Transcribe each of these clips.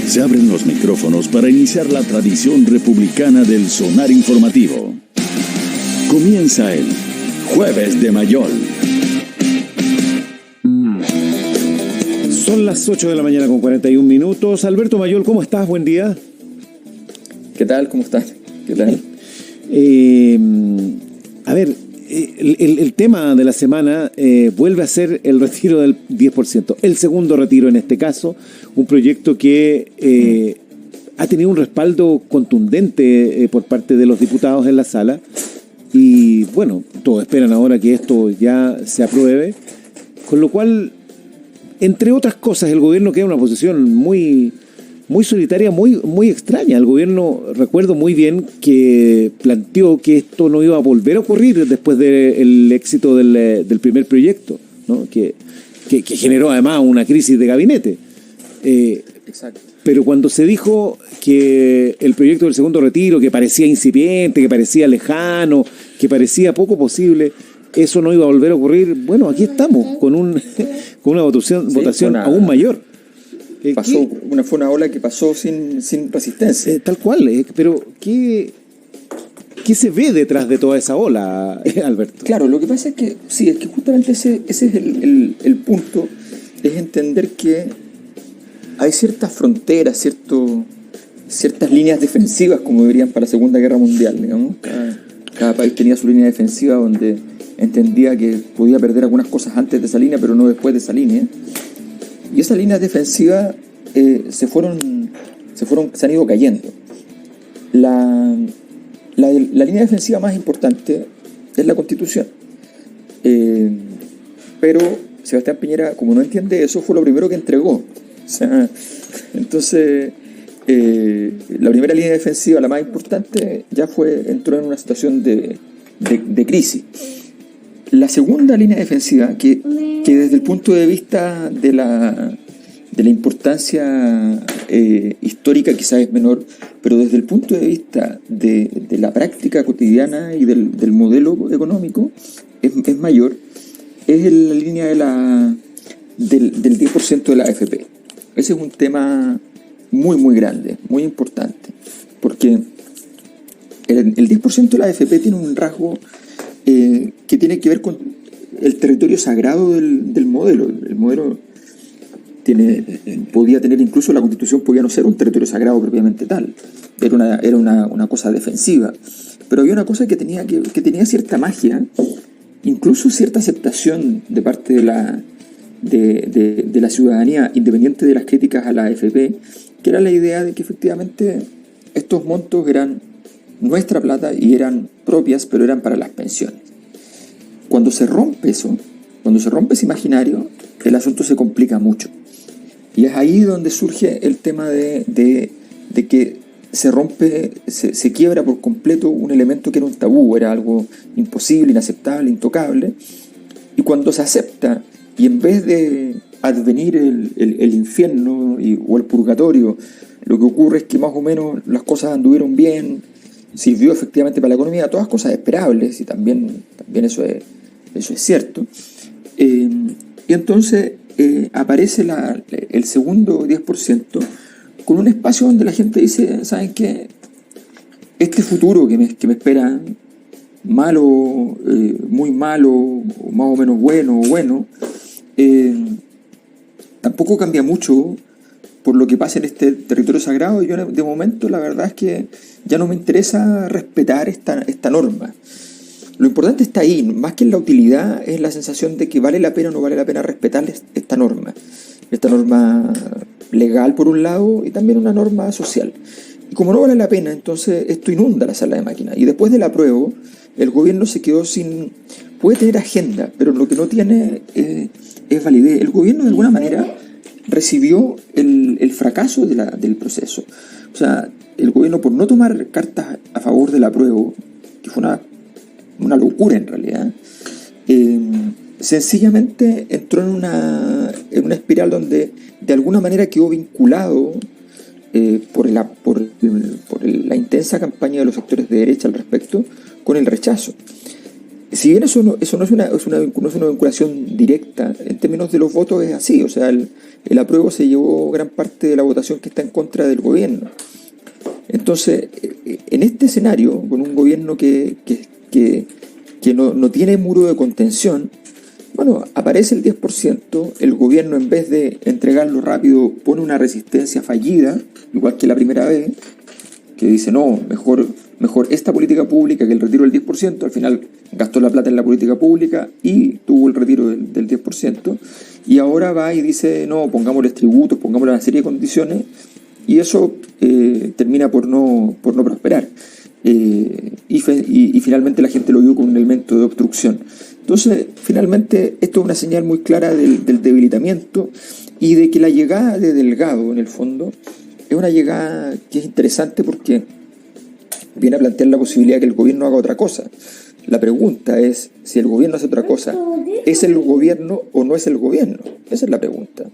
Se abren los micrófonos para iniciar la tradición republicana del sonar informativo. Comienza el Jueves de Mayol. Son las 8 de la mañana con 41 minutos. Alberto Mayol, ¿cómo estás? Buen día. ¿Qué tal? ¿Cómo estás? ¿Qué tal? A ver, el tema de la semana vuelve a ser el retiro del 10%. El segundo retiro en este caso, un proyecto que ha tenido un respaldo contundente por parte de los diputados en la sala. Y bueno, todos esperan ahora que esto ya se apruebe. Con lo cual, entre otras cosas, el gobierno queda en una posición muy solitaria, muy extraña. El gobierno, recuerdo muy bien que planteó que esto no iba a volver a ocurrir después del éxito del primer proyecto, ¿no? Que generó además una crisis de gabinete. Exacto. Pero cuando se dijo que el proyecto del segundo retiro, que parecía incipiente, que parecía lejano, que parecía poco posible, eso no iba a volver a ocurrir, bueno, aquí estamos, con una votación aún mayor. Fue una ola que pasó sin resistencia. Tal cual, pero ¿qué se ve detrás de toda esa ola, Alberto? Claro, lo que pasa es que justamente ese es el punto, es entender que hay ciertas fronteras, ciertas líneas defensivas, como dirían para la Segunda Guerra Mundial, digamos. Cada país tenía su línea defensiva donde entendía que podía perder algunas cosas antes de esa línea, pero no después de esa línea. Y esas líneas defensivas se han ido cayendo. La línea defensiva más importante es la Constitución. Pero Sebastián Piñera, como no entiende eso, fue lo primero que entregó. O sea, entonces, la primera línea defensiva, la más importante, entró en una situación de crisis. La segunda línea defensiva, que desde el punto de vista de la importancia histórica quizás es menor, pero desde el punto de vista de la práctica cotidiana y del modelo económico es mayor, es la línea del 10% de la AFP. Ese es un tema muy grande, muy importante, porque el 10% de la AFP tiene un rasgo que tiene que ver con el territorio sagrado del modelo. El modelo podía tener, incluso la Constitución podía no ser un territorio sagrado propiamente tal, era una cosa defensiva, pero había una cosa que tenía cierta magia, incluso cierta aceptación de parte de la ciudadanía, independiente de las críticas a la AFP, que era la idea de que efectivamente estos montos eran nuestra plata y eran propias, pero eran para las pensiones. Cuando se rompe ese imaginario, el asunto se complica mucho. Y es ahí donde surge el tema de que se quiebra por completo un elemento que era un tabú, era algo imposible, inaceptable, intocable. Y cuando se acepta, y en vez de advenir el infierno o el purgatorio, lo que ocurre es que más o menos las cosas anduvieron bien, sirvió efectivamente para la economía, todas cosas esperables, y también eso es cierto. Y entonces aparece el segundo 10% con un espacio donde la gente dice, ¿saben qué? Este futuro que me espera, malo, muy malo, o más o menos bueno, tampoco cambia mucho por lo que pasa en este territorio sagrado. Yo de momento la verdad es que ya no me interesa respetar esta norma. Lo importante está ahí, más que en la utilidad, es la sensación de que vale la pena o no vale la pena respetar esta norma legal por un lado y también una norma social. Y como no vale la pena, entonces esto inunda la sala de máquinas. Y después del apruebo, el gobierno se quedó puede tener agenda, pero lo que no tiene es validez. El gobierno de alguna manera recibió el fracaso del proceso. O sea, el gobierno, por no tomar cartas a favor del apruebo, que fue una locura en realidad, sencillamente entró en una espiral donde de alguna manera quedó vinculado por la intensa campaña de los sectores de derecha al respecto con el rechazo. Si bien eso no es una vinculación directa, en términos de los votos es así, o sea, el apruebo se llevó gran parte de la votación que está en contra del gobierno. Entonces, en este escenario, con un gobierno que no tiene muro de contención, bueno, aparece el 10%, el gobierno en vez de entregarlo rápido pone una resistencia fallida, igual que la primera vez, que dice, no, mejor esta política pública que el retiro del 10%, al final gastó la plata en la política pública y tuvo el retiro del 10%, y ahora va y dice, no, pongámosles tributos, pongámosle una serie de condiciones, y eso termina por no prosperar. Y finalmente la gente lo vio con un elemento de obstrucción. Entonces, finalmente, esto es una señal muy clara del debilitamiento y de que la llegada de Delgado, en el fondo, es una llegada que es interesante porque viene a plantear la posibilidad de que el gobierno haga otra cosa. La pregunta es, si el gobierno hace otra cosa, ¿es el gobierno o no es el gobierno? Esa es la pregunta.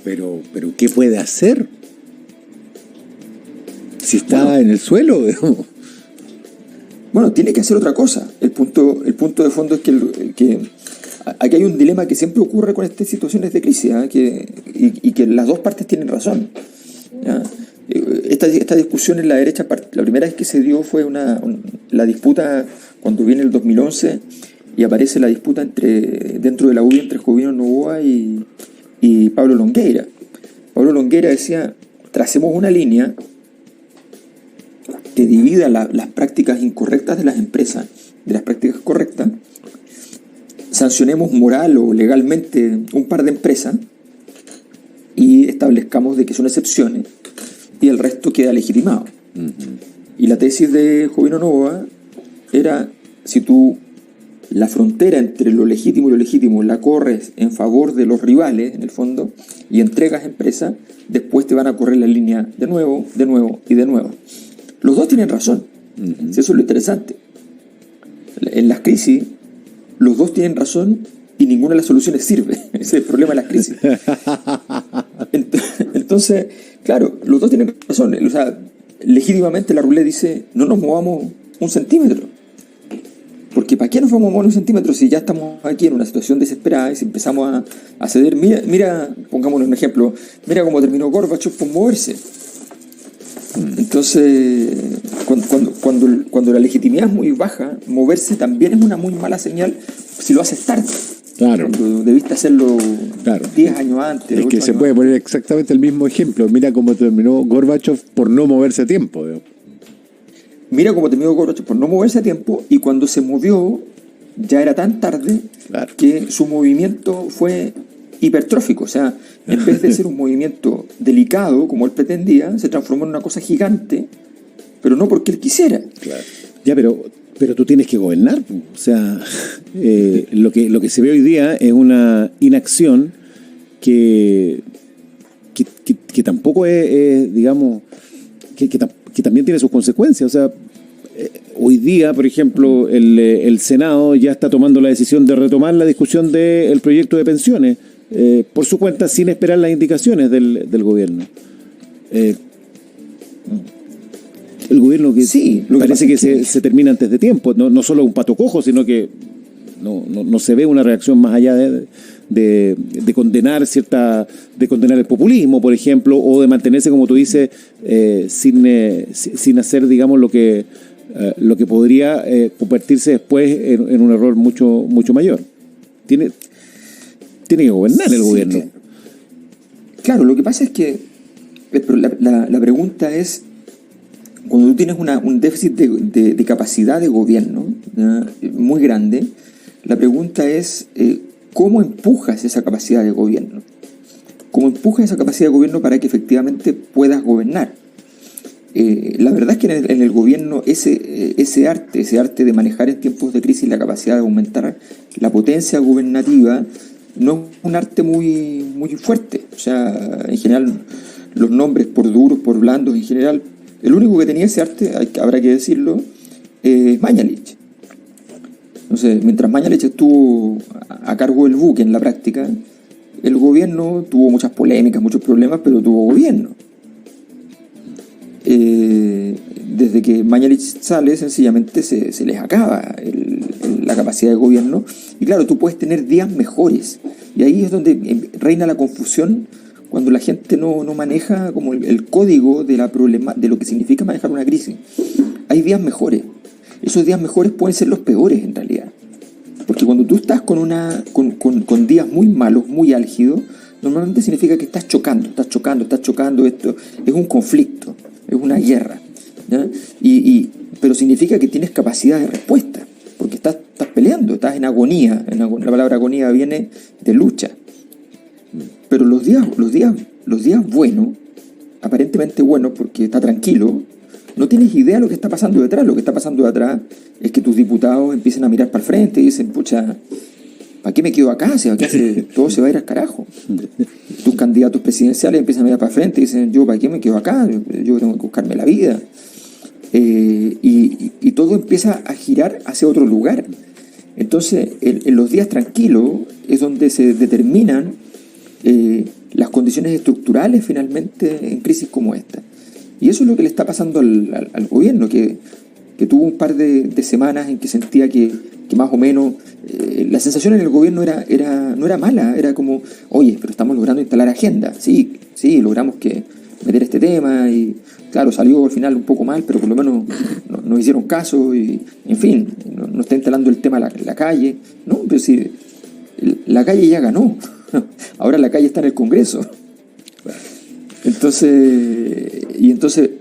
Pero ¿qué puede hacer? Si está en el suelo, digamos. Bueno, tiene que hacer otra cosa. El punto de fondo es que aquí hay un dilema que siempre ocurre con estas situaciones de crisis, y que las dos partes tienen razón. ¿Ya? Esta discusión en la derecha, la primera vez que se dio fue la disputa cuando viene el 2011 y aparece la disputa dentro de la UDI entre Jovino Novoa y Pablo Longueira. Pablo Longueira decía, tracemos una línea que divida las prácticas incorrectas de las empresas de las prácticas correctas, sancionemos moral o legalmente un par de empresas y establezcamos de que son excepciones y el resto queda legitimado. Y la tesis de Jovino Novoa era, si tú la frontera entre lo legítimo y lo legítimo la corres en favor de los rivales, en el fondo, y entregas empresas, después te van a correr la línea de nuevo, de nuevo y de nuevo. Los dos tienen razón. Eso es lo interesante. En las crisis, los dos tienen razón y ninguna de las soluciones sirve. Ese es el problema de las crisis. Entonces, claro, los dos tienen razón. O sea, legítimamente la Roulette dice, no nos movamos un centímetro. Porque ¿para qué nos vamos a mover un centímetro si ya estamos aquí en una situación desesperada y si empezamos a ceder? Mira, pongámonos un ejemplo, mira cómo terminó Gorbachev por moverse. Entonces, cuando la legitimidad es muy baja, moverse también es una muy mala señal si lo haces tarde. Claro. Cuando debiste hacerlo 10 años antes. Es que se puede poner exactamente el mismo ejemplo. Mira cómo terminó Gorbachev por no moverse a tiempo. Mira cómo terminó Gorbachev por no moverse a tiempo, y cuando se movió ya era tan tarde, claro, que su movimiento fue hipertrófico. O sea, en vez de ser un movimiento delicado como él pretendía, se transformó en una cosa gigante, pero no porque él quisiera. Claro. Ya, pero tú tienes que gobernar. O sea, lo que se ve hoy día es una inacción que tampoco es digamos, que también tiene sus consecuencias. O sea, hoy día, por ejemplo, el Senado ya está tomando la decisión de retomar la discusión del proyecto de pensiones por su cuenta, sin esperar las indicaciones del gobierno. El gobierno que sí, parece que se termina antes de tiempo, no solo un pato cojo, sino que no se ve una reacción más allá de condenar de condenar el populismo, por ejemplo, o de mantenerse, como tú dices, sin hacer, digamos, lo que podría convertirse después en un error mucho mayor. Tiene que gobernar el gobierno. Claro, lo que pasa es que la pregunta es, cuando tú tienes un déficit de capacidad de gobierno muy grande, la pregunta es ¿cómo empujas esa capacidad de gobierno? ¿Cómo empujas esa capacidad de gobierno para que efectivamente puedas gobernar? La verdad es que en el gobierno ese arte de manejar en tiempos de crisis la capacidad de aumentar la potencia gubernativa no es un arte muy fuerte. O sea, en general, los nombres por duros, por blandos, en general, el único que tenía ese arte, habrá que decirlo, es Mañalich. Entonces, mientras Mañalich estuvo a cargo del buque en la práctica, el gobierno tuvo muchas polémicas, muchos problemas, pero tuvo gobierno. desde que Mañalich sale, sencillamente se les acaba la capacidad de gobierno. Y claro, tú puedes tener días mejores. Y ahí es donde reina la confusión, cuando la gente no maneja como el código de lo que significa manejar una crisis. Hay días mejores. Esos días mejores pueden ser los peores, en realidad. Porque cuando tú estás con días muy malos, muy álgidos, normalmente significa que estás chocando. Esto es un conflicto, es una guerra, ¿ya? Pero significa que tienes capacidad de respuesta, porque estás peleando, estás en agonía. La palabra agonía viene de lucha. Pero los días buenos, aparentemente buenos porque está tranquilo, no tienes idea de lo que está pasando detrás. Lo que está pasando detrás es que tus diputados empiezan a mirar para el frente y dicen, pucha, ¿para qué me quedo acá? Si acá todo se va a ir al carajo. Tus candidatos presidenciales empiezan a mirar para el frente y dicen, ¿yo para qué me quedo acá? Yo tengo que buscarme la vida. Y todo empieza a girar hacia otro lugar. Entonces, en los días tranquilos es donde se determinan las condiciones estructurales finalmente en crisis como esta. Y eso es lo que le está pasando al gobierno, que tuvo un par de semanas en que sentía que más o menos la sensación en el gobierno no era mala, era como, oye, pero estamos logrando instalar agenda. Sí, logramos meter este tema y claro, salió al final un poco mal, pero por lo menos nos hicieron caso y, en fin, no está instalando el tema la calle. No, pero si la calle ya ganó, ahora la calle está en el Congreso. Entonces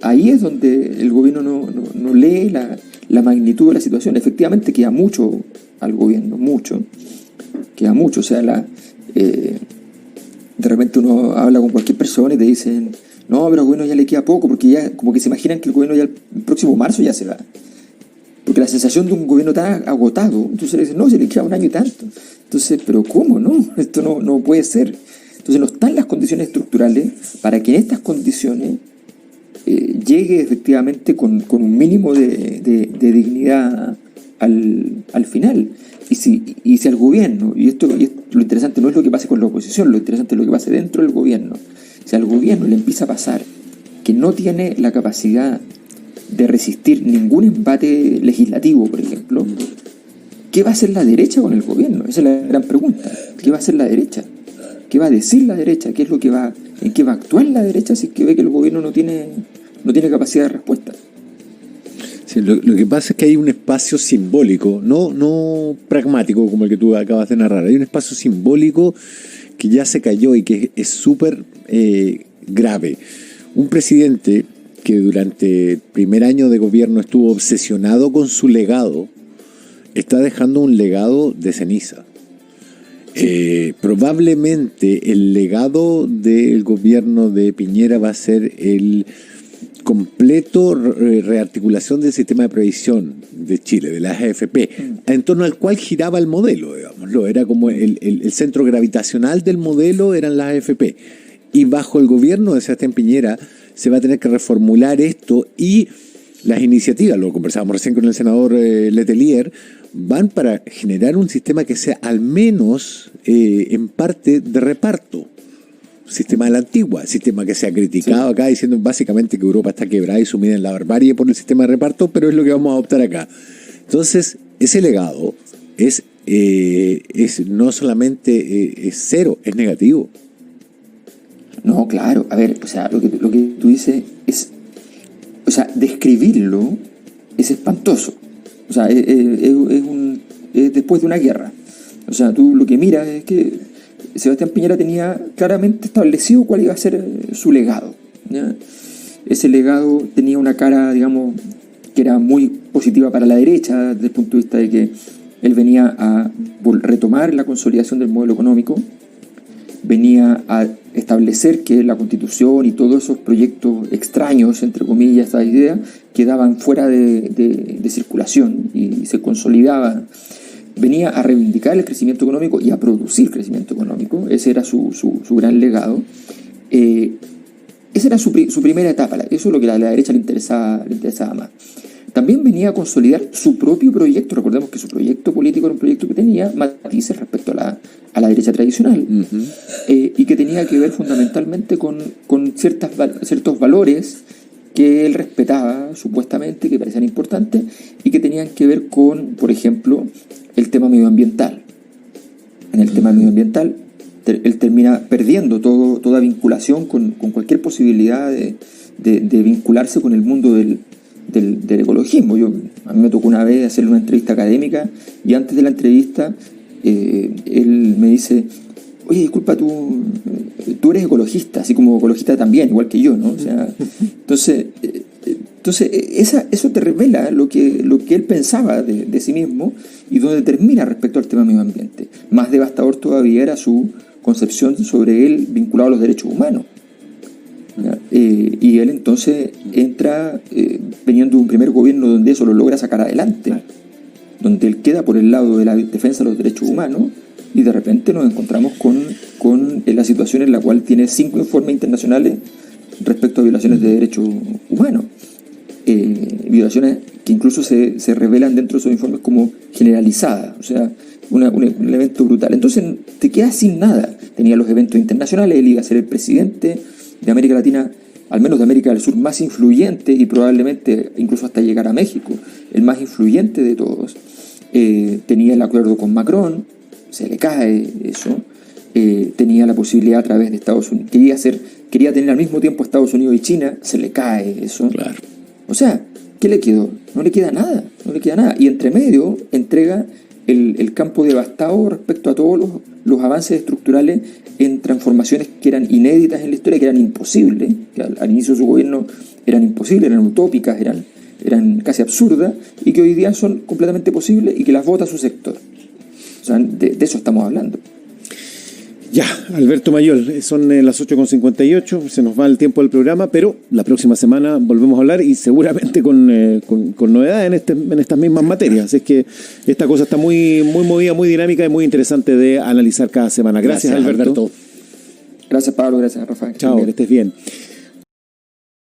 ahí es donde el gobierno no lee la magnitud de la situación. Efectivamente queda mucho al gobierno, queda mucho. O sea, de repente uno habla con cualquier persona y te dicen, no, pero al gobierno ya le queda poco, porque ya como que se imaginan que el gobierno ya el próximo marzo ya se va. Porque la sensación de un gobierno tan agotado, entonces le dicen, no, se le queda un año y tanto. Entonces, pero ¿cómo? No, esto no puede ser. Entonces no están las condiciones estructurales para que en estas condiciones llegue efectivamente con un mínimo de dignidad al final. Y si al gobierno, y esto lo interesante no es lo que pase con la oposición, lo interesante es lo que pase dentro del gobierno. Si al gobierno le empieza a pasar que no tiene la capacidad de resistir ningún embate legislativo, por ejemplo, ¿qué va a hacer la derecha con el gobierno? Esa es la gran pregunta. ¿Qué va a hacer la derecha? ¿Qué va a decir la derecha? ¿En qué va a actuar la derecha si es que ve que el gobierno no tiene capacidad de respuesta? Sí, lo que pasa es que hay un espacio simbólico, no pragmático como el que tú acabas de narrar. Hay un espacio simbólico que ya se cayó y que es súper grave. Un presidente que durante el primer año de gobierno estuvo obsesionado con su legado, está dejando un legado de ceniza. Probablemente el legado del gobierno de Piñera va a ser el completo rearticulación del sistema de previsión de Chile, de la AFP, en torno al cual giraba el modelo, digámoslo. Era como el centro gravitacional del modelo eran las AFP. Y bajo el gobierno de Sebastián Piñera se va a tener que reformular esto, y las iniciativas, lo conversábamos recién con el senador Letelier, van para generar un sistema que sea al menos en parte de reparto. Sistema de la antigua, sistema que se ha criticado acá diciendo básicamente que Europa está quebrada y sumida en la barbarie por el sistema de reparto, pero es lo que vamos a adoptar acá. Entonces, ese legado es no solamente es cero, es negativo. No, claro, a ver, o sea, lo que tú dices es, o sea, describirlo es espantoso. O sea, es después de una guerra. O sea, tú lo que miras es que Sebastián Piñera tenía claramente establecido cuál iba a ser su legado, ¿ya? Ese legado tenía una cara, digamos, que era muy positiva para la derecha, desde el punto de vista de que él venía a retomar la consolidación del modelo económico, venía a establecer que la Constitución y todos esos proyectos extraños, entre comillas, estas ideas, quedaban fuera de circulación y se consolidaban. Venía a reivindicar el crecimiento económico y a producir crecimiento económico. Ese era su gran legado. Esa era su primera etapa. Eso es lo que a la derecha le interesaba más. También venía a consolidar su propio proyecto. Recordemos que su proyecto político era un proyecto que tenía matices respecto a la derecha tradicional. Y que tenía que ver fundamentalmente con ciertos valores que él respetaba supuestamente, que parecían importantes y que tenían que ver con, por ejemplo, el tema medioambiental. En el tema medioambiental, él termina perdiendo toda vinculación con cualquier posibilidad de vincularse con el mundo del ecologismo. A mí me tocó una vez hacerle una entrevista académica y antes de la entrevista él me dice: oye, disculpa, tú eres ecologista, así como ecologista también, igual que yo, ¿no? O sea, entonces eso te revela lo que él pensaba de sí mismo y donde termina respecto al tema medio ambiente. Más devastador todavía era su concepción sobre él vinculado a los derechos humanos. Y él entonces entra veniendo de un primer gobierno donde eso lo logra sacar adelante, donde él queda por el lado de la defensa de los derechos humanos, y de repente nos encontramos con la situación en la cual tiene 5 informes internacionales respecto a violaciones de derechos humanos. Violaciones que incluso se revelan dentro de esos informes como generalizadas, o sea, un evento brutal. Entonces te quedas sin nada. Tenía los eventos internacionales, él iba a ser el presidente de América Latina, al menos de América del Sur, más influyente y probablemente incluso hasta llegar a México, el más influyente de todos. Tenía el acuerdo con Macron, se le cae eso. Tenía la posibilidad a través de Estados Unidos, quería tener al mismo tiempo Estados Unidos y China, se le cae eso. Claro. O sea, ¿qué le quedó? No le queda nada. Y entre medio entrega el campo devastado respecto a todos los avances estructurales en transformaciones que eran inéditas en la historia, que eran imposibles, que al inicio de su gobierno eran imposibles, eran utópicas, eran casi absurdas, y que hoy día son completamente posibles y que las vota su sector. O sea, de eso estamos hablando. Ya, Alberto Mayol, son las 8:58, se nos va el tiempo del programa, pero la próxima semana volvemos a hablar y seguramente con novedades en estas mismas materias. Así es que esta cosa está muy movida, muy dinámica y muy interesante de analizar cada semana. Gracias Alberto. Gracias, Pablo. Gracias, Rafael. Chao, que estés bien.